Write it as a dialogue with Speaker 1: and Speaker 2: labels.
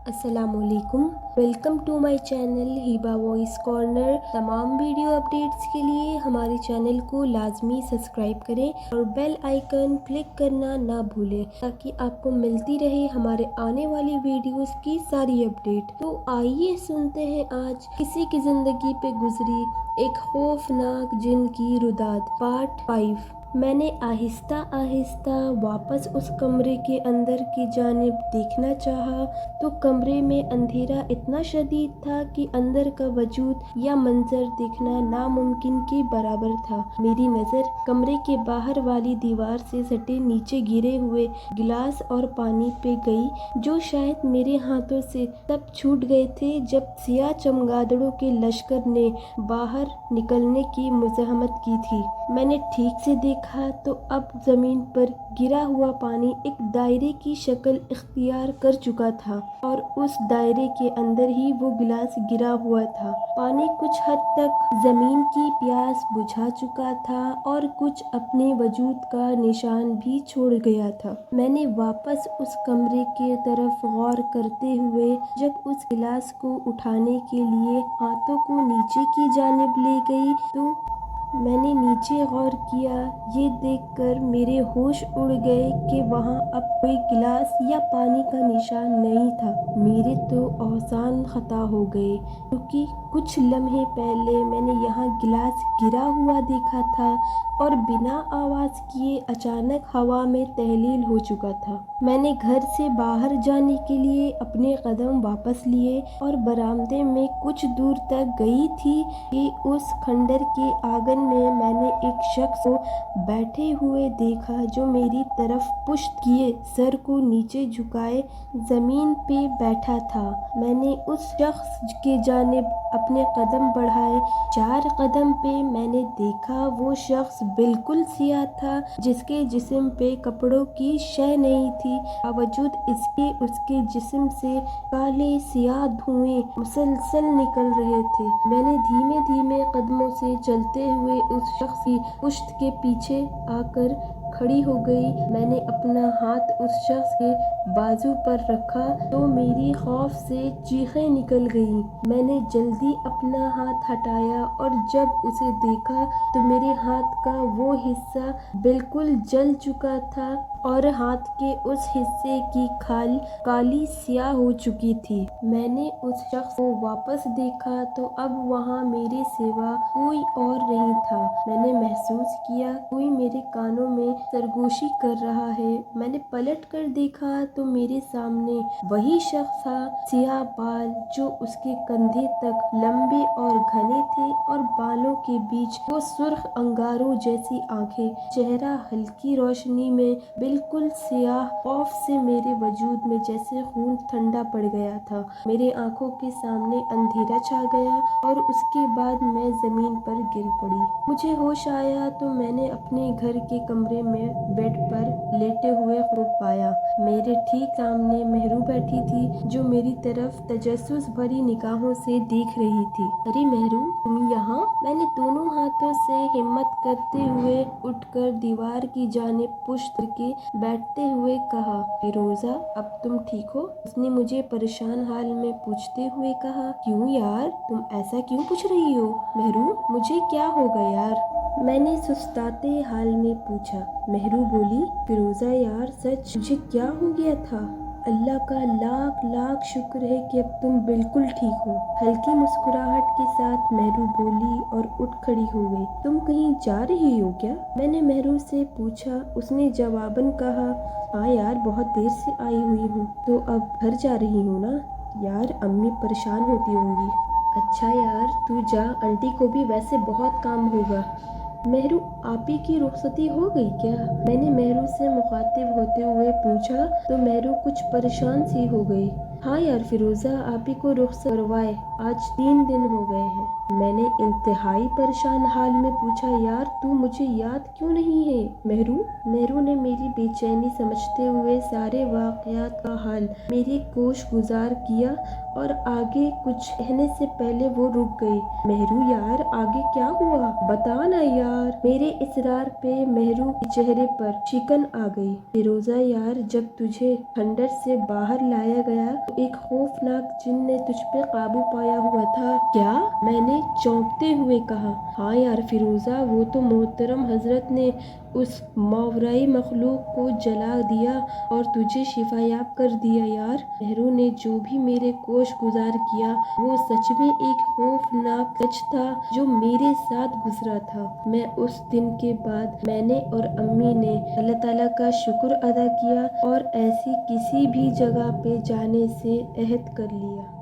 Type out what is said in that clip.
Speaker 1: अस्सलाम वालेकुम। Welcome to my channel Hiba voice corner. तमाम वीडियो अपडेट्स के लिए हमारे चैनल को लाजमी सब्सक्राइब करें और बेल आइकन क्लिक करना ना भूलें ताकि आपको मिलती रहे हमारे आने वाली वीडियोस की सारी अपडेट। तो आइए सुनते हैं आज किसी की ज़िंदगी पे गुजरी एक खौफनाक जिन की रुदात पार्ट 5। मैंने आहिस्ता आहिस्ता वापस उस कमरे के अंदर की जानिब देखना चाहा तो कमरे में अंधेरा इतना शदीद था कि अंदर का वजूद या मंजर देखना नामुमकिन के बराबर था। मेरी नज़र कमरे के बाहर वाली दीवार से सटे नीचे गिरे हुए गिलास और पानी पे गई, जो शायद मेरे हाथों से तब छूट गए थे जब सियाह चमगादड़ों के लश्कर ने बाहर निकलने की मुज़ाहमत की थी। मैंने ठीक से देखा तो अब ज़मीन पर गिरा हुआ पानी एक दायरे की शक्ल इख्तियार कर चुका था और उस दायरे के अंदर ही वो गिलास गिरा हुआ था। पानी कुछ हद तक ज़मीन की प्यास बुझा चुका था और कुछ अपने वजूद का निशान भी छोड़ गया था। मैंने वापस उस कमरे के तरफ गौर करते हुए जब उस गिलास को उठाने के लिए हाथों को नीचे की जानिब ले गई तो मैंने नीचे गौर किया। ये देखकर मेरे होश उड़ गए कि वहाँ अब कोई गिलास या पानी का निशान नहीं था। मेरे तो औसान खता हो गए क्योंकि कुछ लम्हे पहले मैंने यहाँ गिलास गिरा हुआ देखा था और बिना आवाज़ किए अचानक हवा में तहलील हो चुका था। मैंने घर से बाहर जाने के लिए अपने कदम वापस लिए और बरामदे में कुछ दूर तक गई थी कि उस खंडर के आंगन में मैंने एक शख्स को बैठे हुए देखा जो मेरी तरफ पुश्त किए सर को नीचे झुकाए ज़मीन पे बैठा था। मैंने उस शख्स के जानिब अपने कदम बढ़ाए। 4 कदम पे मैंने देखा वो शख्स बिल्कुल सियाह था, जिसके जिस्म पे कपड़ों की शय नहीं थी। बावजूद इसके उसके जिस्म से काले सियाह धुएं मुसलसल निकल रहे थे। मैंने धीमे धीमे कदमों से चलते हुए उस शख्स की पुश्त के पीछे आकर खड़ी हो गई। मैंने अपना हाथ उस शख्स के बाजू पर रखा तो मेरी खौफ से चीखें निकल गईं। मैंने जल्दी अपना हाथ हटाया और जब उसे देखा तो मेरे हाथ का वो हिस्सा बिल्कुल जल चुका था और हाथ के उस हिस्से की खाल काली स्याह हो चुकी थी। मैंने उस शख्स को वापस देखा तो अब वहाँ मेरे सिवा कोई और नहीं था। मैंने महसूस किया कोई मेरे कानों में सरगोशी कर रहा है। मैंने पलट कर देखा तो मेरे सामने वही शख्स था, सियाह बाल जो उसके कंधे तक लंबे और घने थे और बालों के बीच वो सुर्ख अंगारों जैसी आंखें। चेहरा हल्की रोशनी में बिल्कुल सियाह। खौफ से मेरे वजूद में जैसे खून ठंडा पड़ गया था। मेरे आंखों के सामने अंधेरा छा गया और उसके बाद मैं जमीन पर गिर पड़ी। मुझे होश आया तो मैंने अपने घर के कमरे में बेड पर लेटे हुए को पाया। मेरे ठीक सामने मेहरू बैठी थी जो मेरी तरफ तजस्सुस भरी निगाहों से देख रही थी। अरे मेहरू, तुम यहाँ? मैंने दोनों हाथों से हिम्मत करते हुए उठकर दीवार की जानिब पुश्त करके बैठते हुए कहा, फिरोजा अब तुम ठीक हो? उसने मुझे परेशान हाल में पूछते हुए कहा। क्यों यार, तुम ऐसा क्यों पूछ रही हो? मेहरू, मुझे क्या होगा यार? मैंने सुस्ताते हाल में पूछा। मेहरू बोली, फिरोजा यार सच मुझे क्या हो गया था? अल्लाह का लाख लाख शुक्र है कि अब तुम बिल्कुल ठीक हो। हल्की मुस्कुराहट के साथ मेहरू बोली और उठ खड़ी हो गई। तुम कहीं जा रही हो क्या? मैंने मेहरू से पूछा। उसने जवाबन कहा, हाँ यार बहुत देर से आई हुई हूँ। तो अब घर जा रही हूँ ना? यार अम्मी परेशान होती होंगी। अच्छा यार तू जा, आंटी को भी वैसे बहुत काम होगा। मेहरू, आपी की रुखसती हो गई क्या? मैंने मेहरू से मुखातिब होते हुए पूछा तो मेहरू कुछ परेशान सी हो गई। हाँ यार फिरोजा, आपी को रुखसत करवाए आज 3 दिन हो गए हैं। मैंने इंतहाई परेशान हाल में पूछा, यार तू मुझे याद क्यों नहीं है? मेहरू ने मेरी बेचैनी समझते हुए सारे वाकयात का हाल मेरे कोश गुजार किया और आगे कुछ कहने से पहले वो रुक गई। मेहरू यार आगे क्या हुआ? बता ना यार। मेरे इसरार पे मेहरू के चेहरे पर शिकन आ गई। फिरोजा यार, जब तुझे खंडर से बाहर लाया गया ایک خوفناک جن نے تجھ پہ قابو پایا ہوا تھا۔ کیا؟ میں نے چونکتے ہوئے کہا۔ ہاں یار فیروزہ، وہ تو محترم حضرت نے اس ماورائی مخلوق کو جلا دیا اور تجھے شفا یاب کر دیا یار۔ مہروں نے جو بھی میرے کوش گزار کیا وہ سچ میں ایک خوفناک سچ تھا جو میرے ساتھ گزرا تھا۔ میں اس دن کے بعد میں نے اور امی نے اللہ تعالیٰ کا شکر ادا کیا اور ایسی کسی بھی جگہ پہ جانے سے عہد کر لیا۔